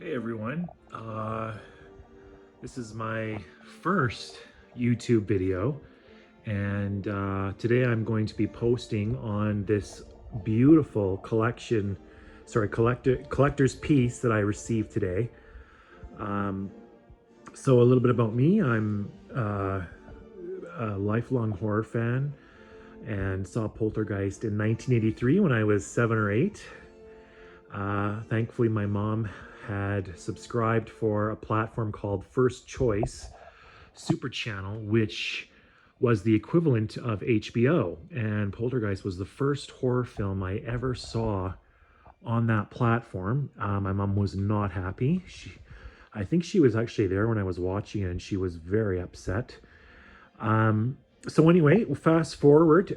Hey everyone, this is my first YouTube video, and today I'm going to be posting on this beautiful collector's piece that I received today. Um, so a little bit about me: I'm a lifelong horror fan and saw Poltergeist in 1983 when I was 7 or 8. Thankfully, my mom had subscribed for a platform called First Choice Super Channel, which was the equivalent of HBO. And Poltergeist was the first horror film I ever saw on that platform. My mom was not happy. I think she was actually there when I was watching it, and she was very upset. So anyway, fast forward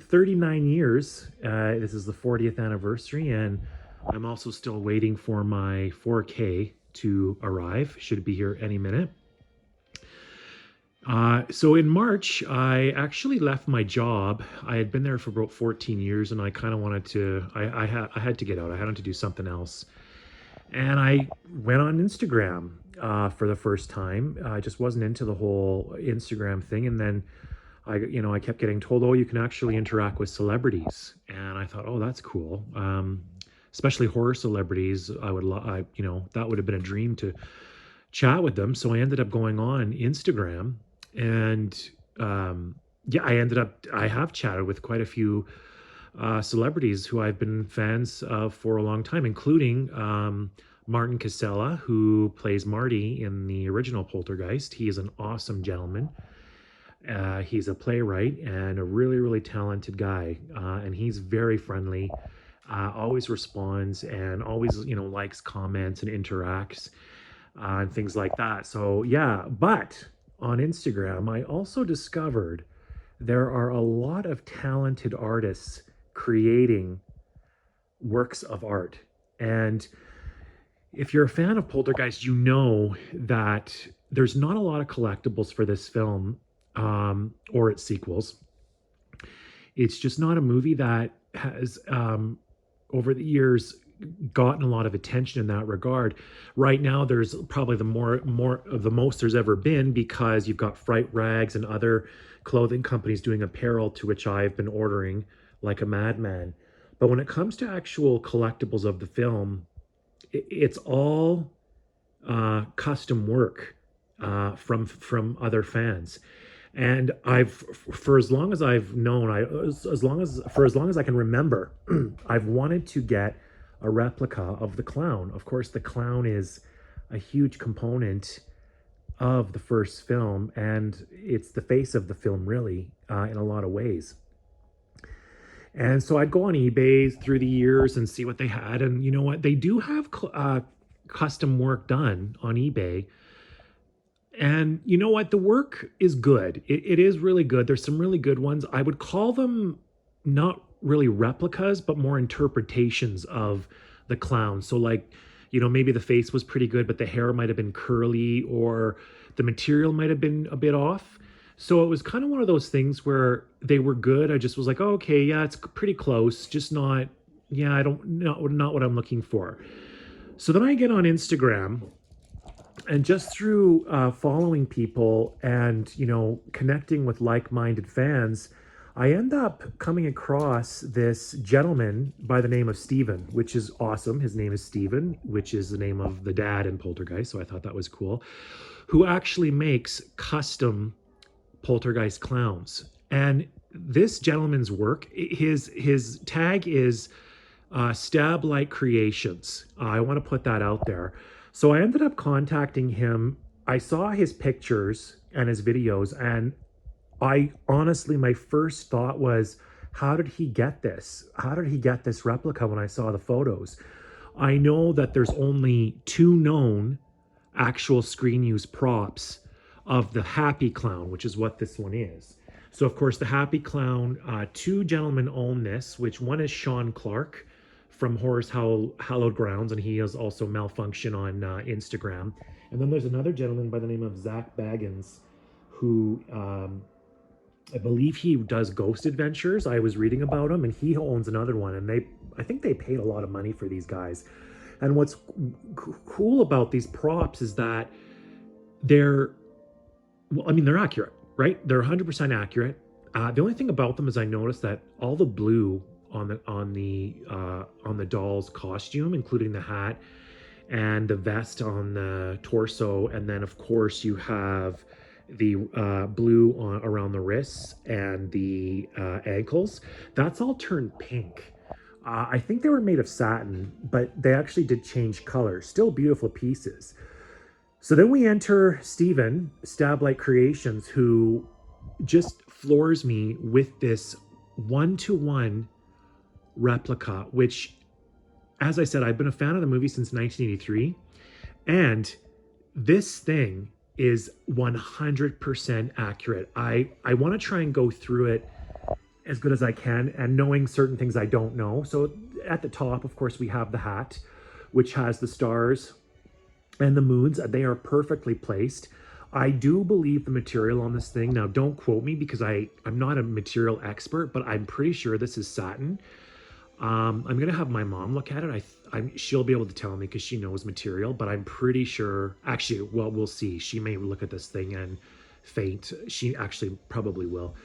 39 years. This is the 40th anniversary, and I'm also still waiting for my 4K to arrive. Should be here any minute. So in March, I actually left my job. I had been there for about 14 years, and I kind of wanted to. I had to get out. I had to do something else, and I went on Instagram for the first time. I just wasn't into the whole Instagram thing, and then I kept getting told, oh, you can actually interact with celebrities, and I thought, oh, that's cool. Especially horror celebrities, that would have been a dream to chat with them. So I ended up going on Instagram, and I have chatted with quite a few celebrities who I've been fans of for a long time, including Martin Casella, who plays Marty in the original Poltergeist. He is an awesome gentleman. He's a playwright and a really, really talented guy. And he's very friendly, always responds, and always, likes comments and interacts and things like that. So, yeah. But on Instagram, I also discovered there are a lot of talented artists creating works of art. And if you're a fan of Poltergeist, you know that there's not a lot of collectibles for this film or its sequels. It's just not a movie that has, over the years, gotten a lot of attention in that regard. Right now, there's probably the more of the most there's ever been, because you've got Fright Rags and other clothing companies doing apparel, to which I've been ordering like a madman. But when it comes to actual collectibles of the film, it's all custom work from other fans. And for as long as I've known, for as long as I can remember, I've wanted to get a replica of the clown. Of course, the clown is a huge component of the first film, and it's the face of the film, really, in a lot of ways. And so I'd go on eBay through the years and see what they had. And you know what? They do have custom work done on eBay. And you know what? The work is good. It is really good. There's some really good ones. I would call them not really replicas, but more interpretations of the clown. So, like, maybe the face was pretty good, but the hair might have been curly, or the material might have been a bit off. So it was kind of one of those things where they were good. I just was like, oh, okay, yeah, it's pretty close, just not, yeah, I don't, not what I'm looking for. So then I get on Instagram, and just through following people and connecting with like-minded fans, I end up coming across this gentleman by the name of Steven, which is awesome. His name is Steven, which is the name of the dad in Poltergeist, so I thought that was cool, who actually makes custom Poltergeist clowns. And this gentleman's work, his tag is Stab Like Creations. I want to put that out there. So I ended up contacting him. I saw his pictures and his videos, and I honestly, my first thought was, how did he get this? How did he get this replica when I saw the photos? I know that there's only 2 known actual screen use props of the Happy Clown, which is what this one is. So, of course, the Happy Clown, 2 gentlemen own this, which one is Sean Clark from Horror's Hallowed Grounds, and he is also Malfunction on Instagram. And then there's another gentleman by the name of Zach Baggins, who I believe he does Ghost Adventures. I was reading about him, and he owns another one, and I think they paid a lot of money for these guys. And what's cool about these props is that they're, well, I mean, they're accurate, right? They're 100% accurate. The only thing about them is I noticed that all the blue on the doll's costume, including the hat and the vest on the torso, and then of course you have the blue around the wrists and the ankles. That's all turned pink. I think they were made of satin, but they actually did change color. Still beautiful pieces. So then we enter Steven, Stablight Creations, who just floors me with this one-to-one replica, which, as I said, I've been a fan of the movie since 1983. And this thing is 100% accurate. I want to try and go through it as good as I can, and knowing certain things I don't know. So at the top, of course, we have the hat, which has the stars and the moons. They are perfectly placed. I do believe the material on this thing, now don't quote me because I'm not a material expert, but I'm pretty sure this is satin. I'm gonna have my mom look at it. She'll be able to tell me because she knows material, but I'm pretty sure. Actually, well, we'll see. She may look at this thing and faint. She actually probably will.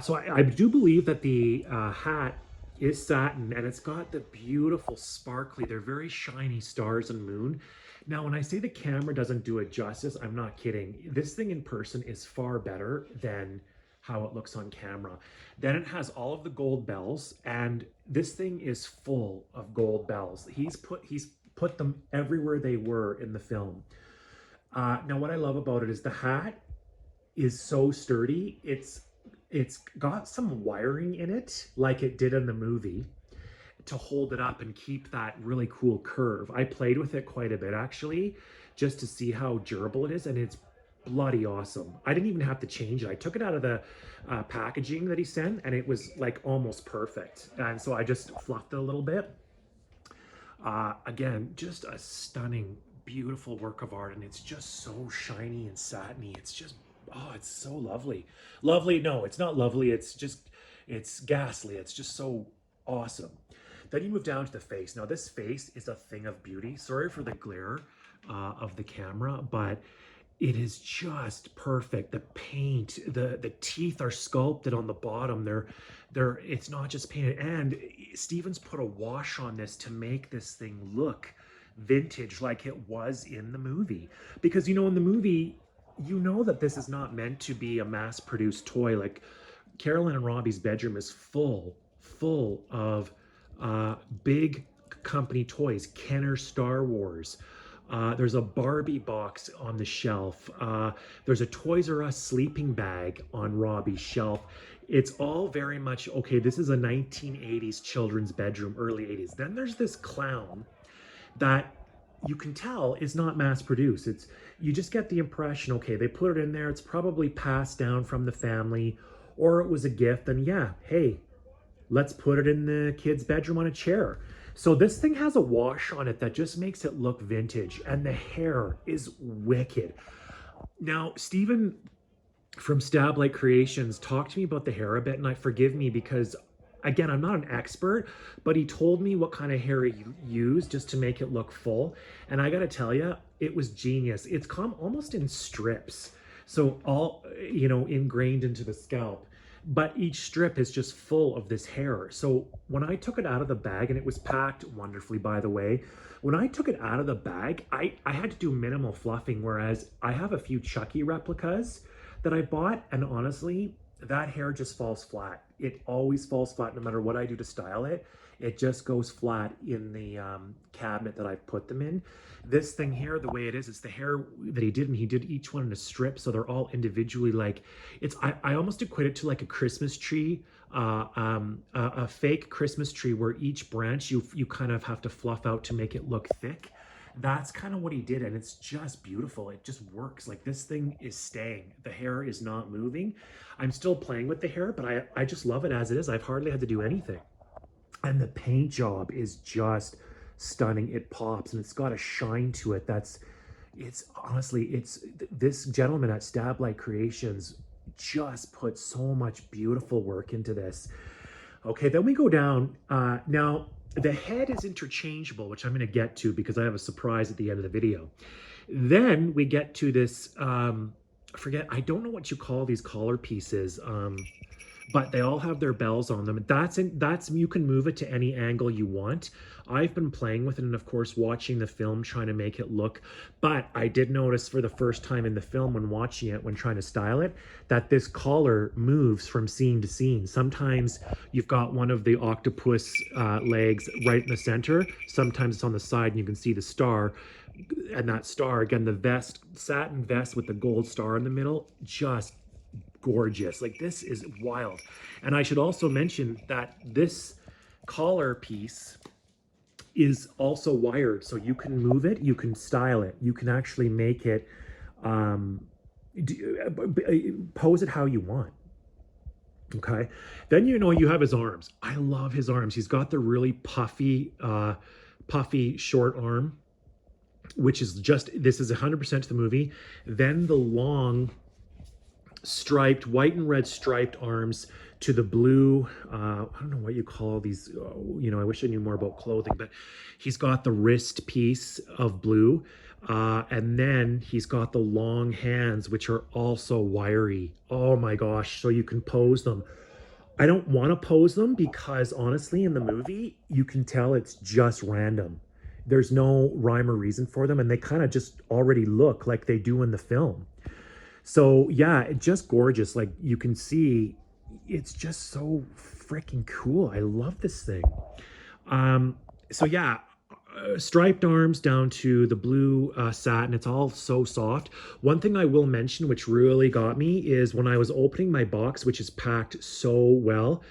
So I do believe that the hat is satin, and it's got the beautiful sparkly, they're very shiny stars and moon. Now, when I say the camera doesn't do it justice, I'm not kidding. This thing in person is far better than how it looks on camera. Then it has all of the gold bells, and this thing is full of gold bells. He's put them everywhere they were in the film. Now, what I love about it is the hat is so sturdy. It's got some wiring in it, like it did in the movie, to hold it up and keep that really cool curve. I played with it quite a bit, actually, just to see how durable it is, and it's bloody awesome. I didn't even have to change it. I took it out of the packaging that he sent, and it was like almost perfect. And so I just fluffed it a little bit. Again, just a stunning, beautiful work of art, and it's just so shiny and satiny. It's just, oh, it's so lovely. Lovely, no, it's not lovely. It's ghastly. It's just so awesome. Then you move down to the face. Now, this face is a thing of beauty. Sorry for the glare of the camera, but it is just perfect. The paint, the teeth are sculpted on the bottom. It's not just painted. And Stevens put a wash on this to make this thing look vintage, like it was in the movie. Because, in the movie, that this is not meant to be a mass-produced toy. Like, Carolyn and Robbie's bedroom is full of big company toys. Kenner Star Wars. There's a Barbie box on the shelf. There's a Toys R Us sleeping bag on Robbie's shelf. It's all very much, okay, this is a 1980s children's bedroom, early 80s. Then there's this clown that you can tell is not mass produced. You just get the impression, okay, they put it in there. It's probably passed down from the family, or it was a gift. And yeah, hey, let's put it in the kid's bedroom on a chair. So this thing has a wash on it that just makes it look vintage, and the hair is wicked. Now, Steven from Stablight Creations talked to me about the hair a bit, and forgive me because, again, I'm not an expert, but he told me what kind of hair he used just to make it look full. And I got to tell you, it was genius. It's come almost in strips. So all, ingrained into the scalp. But each strip is just full of this hair. So when I took it out of the bag, and it was packed wonderfully, by the way, when I took it out of the bag, I had to do minimal fluffing, whereas I have a few Chucky replicas that I bought, and honestly, that hair just falls flat. It always falls flat no matter what I do to style it. It just goes flat in the cabinet that I've put them in. This thing here, the way it is, it's the hair that he did, and he did each one in a strip, so they're all individually I almost equate it to like a Christmas tree, a fake Christmas tree where each branch you kind of have to fluff out to make it look thick. That's kind of what he did, and it's just beautiful. It just works. Like, this thing is staying. The hair is not moving. I'm still playing with the hair, but I just love it as it is. I've hardly had to do anything. And the paint job is just stunning. It pops, and it's got a shine to it this gentleman at Stablight Creations just put so much beautiful work into this. Okay, then we go down. Now, The head is interchangeable, which I'm going to get to because I have a surprise at the end of the video. Then we get to this, I forget, I don't know what you call these collar pieces. But they all have their bells on them. That's you can move it to any angle you want. I've been playing with it and of course watching the film trying to make it look, but I did notice for the first time in the film when watching it, when trying to style it, that this collar moves from scene to scene. Sometimes you've got one of the octopus legs right in the center, sometimes it's on the side and you can see the star, and that star again, the vest, satin vest with the gold star in the middle, just gorgeous. Like this is wild. And I should also mention that this collar piece is also wired, so you can move it, you can style it, you can actually make it um, pose it how you want. Okay, then you have his arms. I love his arms. He's got the really puffy short arm, which is just this is 100% to the movie. Then the long striped, white and red striped arms to the blue. I don't know what you call these. I wish I knew more about clothing, but he's got the wrist piece of blue. And then he's got the long hands, which are also wiry. Oh my gosh. So you can pose them. I don't want to pose them because honestly, in the movie, you can tell it's just random. There's no rhyme or reason for them, and they kind of just already look like they do in the film. So yeah, it's just gorgeous. Like you can see, it's just so freaking cool. I love this thing. So yeah, striped arms down to the blue satin. It's all so soft. One thing I will mention, which really got me, is when I was opening my box, which is packed so well,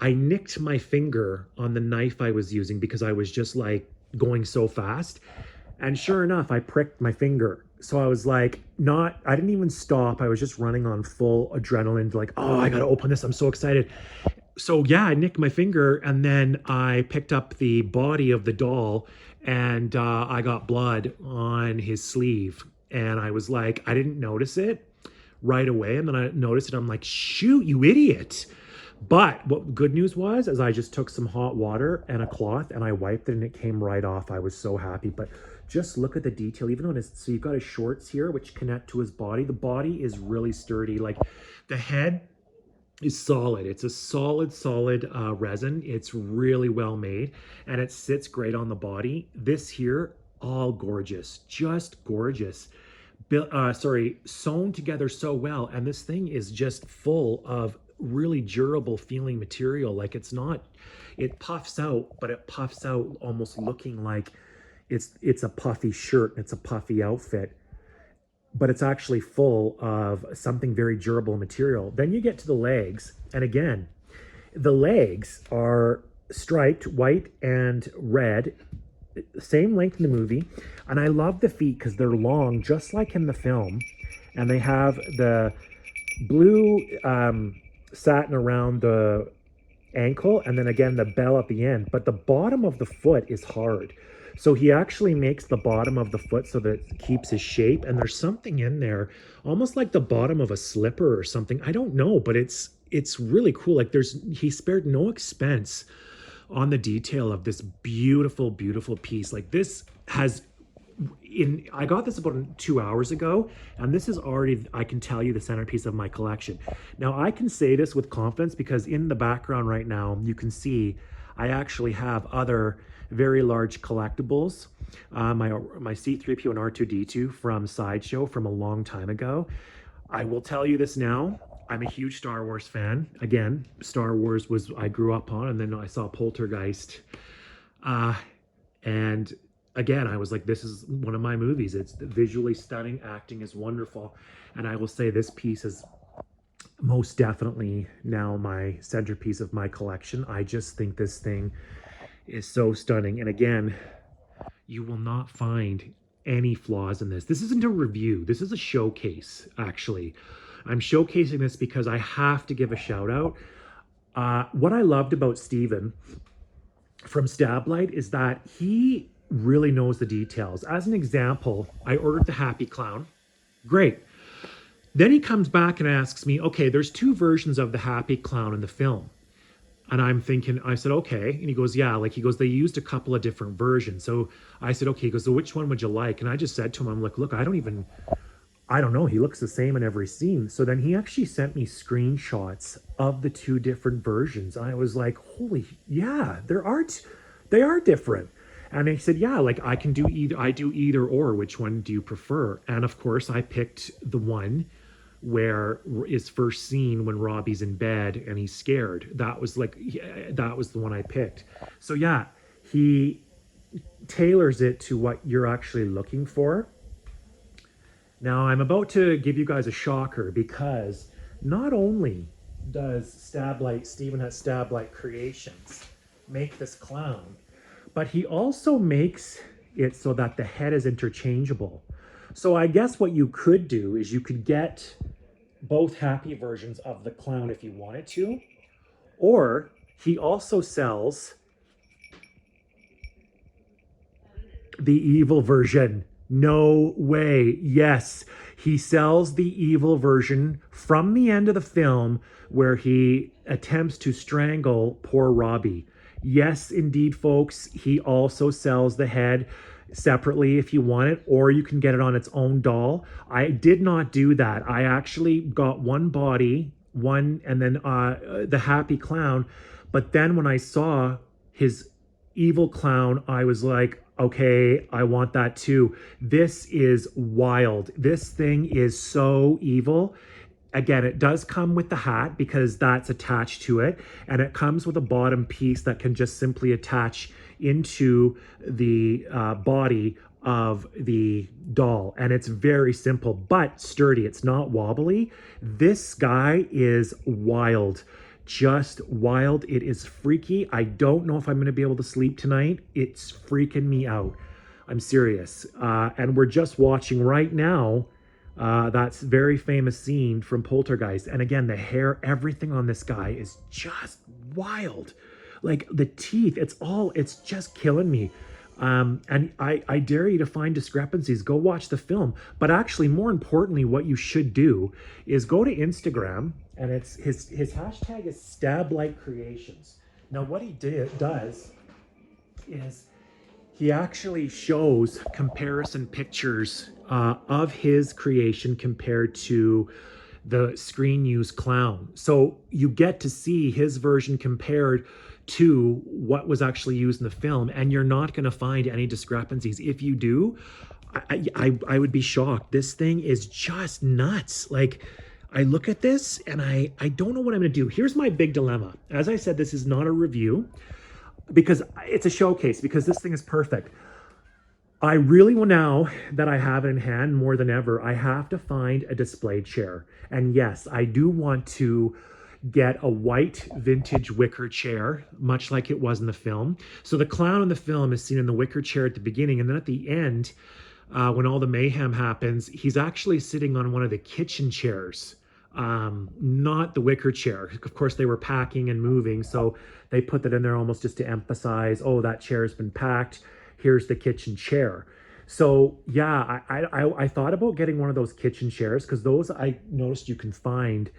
I nicked my finger on the knife I was using because I was just like going so fast. And sure enough, I pricked my finger. So I was like, I didn't even stop. I was just running on full adrenaline, like, oh, I got to open this. I'm so excited. So yeah, I nicked my finger and then I picked up the body of the doll and I got blood on his sleeve. And I was like, I didn't notice it right away. And then I noticed it. I'm like, shoot, you idiot. But what good news was, is I just took some hot water and a cloth and I wiped it and it came right off. I was so happy. But just look at the detail, even on his, so you've got his shorts here, which connect to his body. The body is really sturdy. Like the head is solid. It's a solid resin. It's really well made and it sits great on the body. This here, all gorgeous, just gorgeous. Sewn together so well. And this thing is just full of really durable feeling material. Like it puffs out, but it puffs out almost looking like it's a puffy shirt, it's a puffy outfit, but it's actually full of something very durable material. Then you get to the legs, and again, the legs are striped white and red, same length in the movie. And I love the feet because they're long, just like in the film, and they have the blue satin around the ankle and then again the bell at the end, but the bottom of the foot is hard. So he actually makes the bottom of the foot so that it keeps his shape, and there's something in there almost like the bottom of a slipper or something. I don't know, but it's really cool. Like he spared no expense on the detail of this beautiful piece. Like this has I got this about 2 hours ago, and this is already, I can tell you, the centerpiece of my collection. Now I can say this with confidence because in the background right now you can see I actually have other very large collectibles, my C-3PO and R2-D2 from Sideshow from a long time ago. I will tell you this now, I'm a huge Star Wars fan. Again, Star Wars was I grew up on, and then I saw Poltergeist, and again, I was like, this is one of my movies. It's visually stunning, acting is wonderful. And I will say this piece is most definitely now my centerpiece of my collection. I just think this thing is so stunning. And again, you will not find any flaws in this. This isn't a review. This is a showcase, actually. I'm showcasing this because I have to give a shout out. What I loved about Steven from Stablight is that he really knows the details. As an example, I ordered the Happy Clown. Great. Then he comes back and asks me, okay, there's two versions of the Happy Clown in the film. And I'm thinking, I said, okay. And he goes, yeah, like he goes, they used a couple of different versions. So I said, okay. He goes, so which one would you like? And I just said to him, I'm like, look, I don't know. He looks the same in every scene. So then he actually sent me screenshots of the two different versions. I was like, holy, yeah, they are different. And he said, yeah, like I do either or. Which one do you prefer? And of course, I picked the one where is first seen when Robbie's in bed and he's scared. That was like, yeah, that was the one I picked. So yeah, he tailors it to what you're actually looking for. Now, I'm about to give you guys a shocker because not only does Stephen at Stablight Creations make this clown, but he also makes it so that the head is interchangeable. So I guess what you could do is you could get both happy versions of the clown if you wanted to, or he also sells the evil version. No way. Yes, he sells the evil version from the end of the film where he attempts to strangle poor Robbie. Yes, indeed, folks. He also sells the head separately if you want it, or you can get it on its own doll. I did not do that. I actually got one body, one, and then the happy clown. But then when I saw his evil clown, I was like, okay, I want that too. This is wild. This thing is so evil. Again, it does come with the hat because that's attached to it, and it comes with a bottom piece that can just simply attach into the body of the doll. And it's very simple but sturdy. It's not wobbly. This guy is wild, just wild. It is freaky. I don't know if I'm going to be able to sleep tonight. It's freaking me out. I'm serious. And we're just watching right now that's very famous scene from Poltergeist. And again, the hair, everything on this guy is just wild. Like the teeth, it's just killing me. And I dare you to find discrepancies. Go watch the film. But actually, more importantly, what you should do is go to Instagram, and it's his hashtag is Stablight Creations. Now, what does is he actually shows comparison pictures of his creation compared to the screen used clown. So you get to see his version compared to what was actually used in the film, and you're not going to find any discrepancies. If you do, I would be shocked. This thing is just nuts. Like, I look at this and I don't know what I'm going to do. Here's my big dilemma. As I said, this is not a review because it's a showcase, because this thing is perfect. I really will, now that I have it in hand more than ever, I have to find a display chair. And yes, I do want to get a white vintage wicker chair, much like it was in the film. So the clown in the film is seen in the wicker chair at the beginning, and then at the end, when all the mayhem happens, he's actually sitting on one of the kitchen chairs, not the wicker chair. Of course, they were packing and moving, so they put that in there almost just to emphasize, oh, that chair's been packed. Here's the kitchen chair. So yeah, I thought about getting one of those kitchen chairs because those I noticed you can find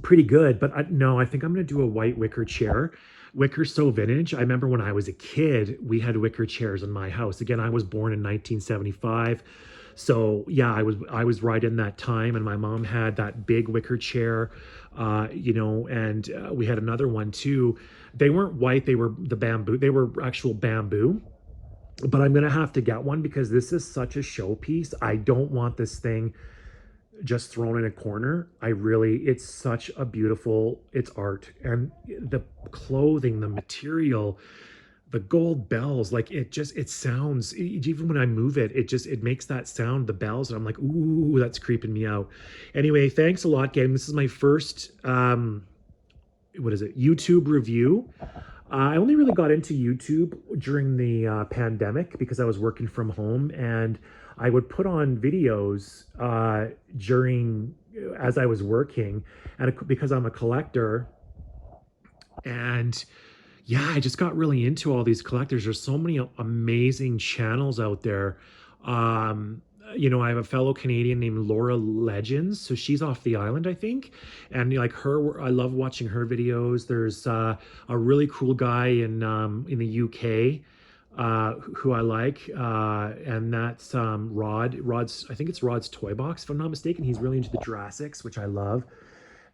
pretty good. But no, I think I'm going to do a white wicker chair. Wicker's so vintage. I remember when I was a kid, we had wicker chairs in my house. Again, I was born in 1975. So yeah, I was right in that time, and my mom had that big wicker chair, and we had another one too. They weren't white; they were the bamboo. They were actual bamboo. But I'm gonna have to get one because this is such a showpiece. I don't want this thing just thrown in a corner. It's such a beautiful, it's art, and the clothing, the material, the gold bells, like it sounds, even when I move it, it makes that sound, the bells, and I'm like, ooh, that's creeping me out. Anyway, thanks a lot, gang. This is my first what is it, YouTube review. I only really got into YouTube during the pandemic because I was working from home, and I would put on videos during as I was working, and because I'm a collector, and yeah, I just got really into all these collectors. There's so many amazing channels out there. I have a fellow Canadian named Laura Legends. So she's off the island, I think. And like her, I love watching her videos. There's a really cool guy in the UK who I like, and that's Rod. I think it's Rod's Toy Box, if I'm not mistaken. He's really into the Jurassics, which I love.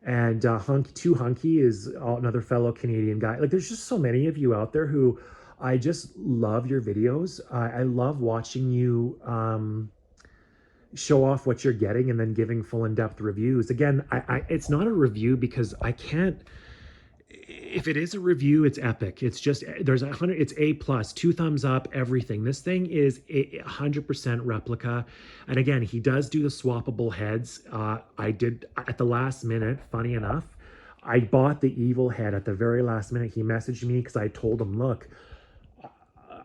And Hunky is another fellow Canadian guy. Like, there's just so many of you out there who I just love your videos. I love watching you show off what you're getting and then giving full in-depth reviews. Again, it's not a review because I can't. If it is a review, it's epic. It's just there's 100. It's A plus, 2 thumbs up, everything. This thing is 100% replica, and again, he does do the swappable heads. I did at the last minute. Funny enough, I bought the evil head at the very last minute. He messaged me because I told him, look,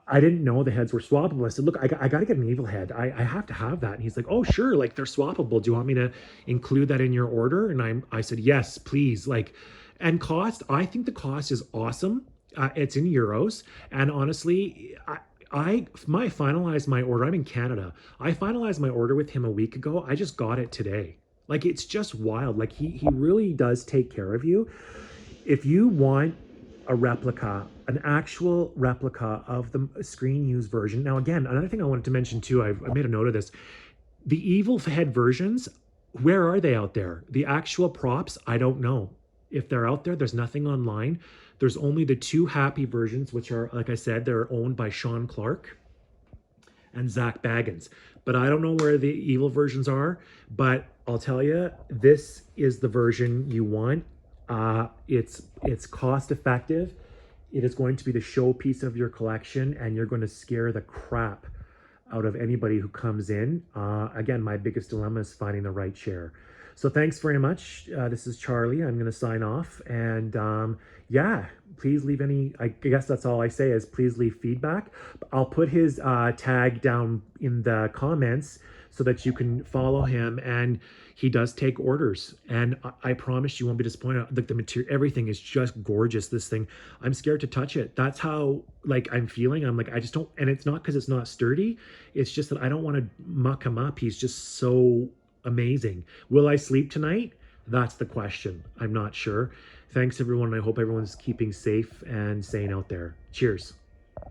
I didn't know the heads were swappable. I said, look, I got to get an evil head. I have to have that. And he's like, oh, sure. Like, they're swappable. Do you want me to include that in your order? And I said, yes, please. Like, and cost, I think the cost is awesome. It's in euros. And honestly, I finalized my order. I'm in Canada. I finalized my order with him a week ago. I just got it today. Like, it's just wild. Like, he really does take care of you. If you want a replica, an actual replica of the screen used version. Now, again, another thing I wanted to mention too, I made a note of this. The evil head versions, where are they out there? The actual props, I don't know. If they're out there, there's nothing online. There's only the 2 happy versions, which are, like I said, they're owned by Sean Clark and Zach Baggins. But I don't know where the evil versions are. But I'll tell you, this is the version you want. It's cost effective. It is going to be the showpiece of your collection, and you're going to scare the crap out of anybody who comes in. Again, my biggest dilemma is finding the right chair. So thanks very much. This is Charlie. I'm going to sign off, and yeah, please leave any. I guess that's all I say is please leave feedback. I'll put his tag down in the comments so that you can follow him, and he does take orders, and I promise you won't be disappointed. Like, the material, everything is just gorgeous. This thing, I'm scared to touch it. That's how, like, I'm feeling. I'm like, I just don't, and it's not because it's not sturdy. It's just that I don't want to muck him up. He's just so amazing. Will I sleep tonight? That's the question. I'm not sure. Thanks everyone. I hope everyone's keeping safe and sane out there. Cheers.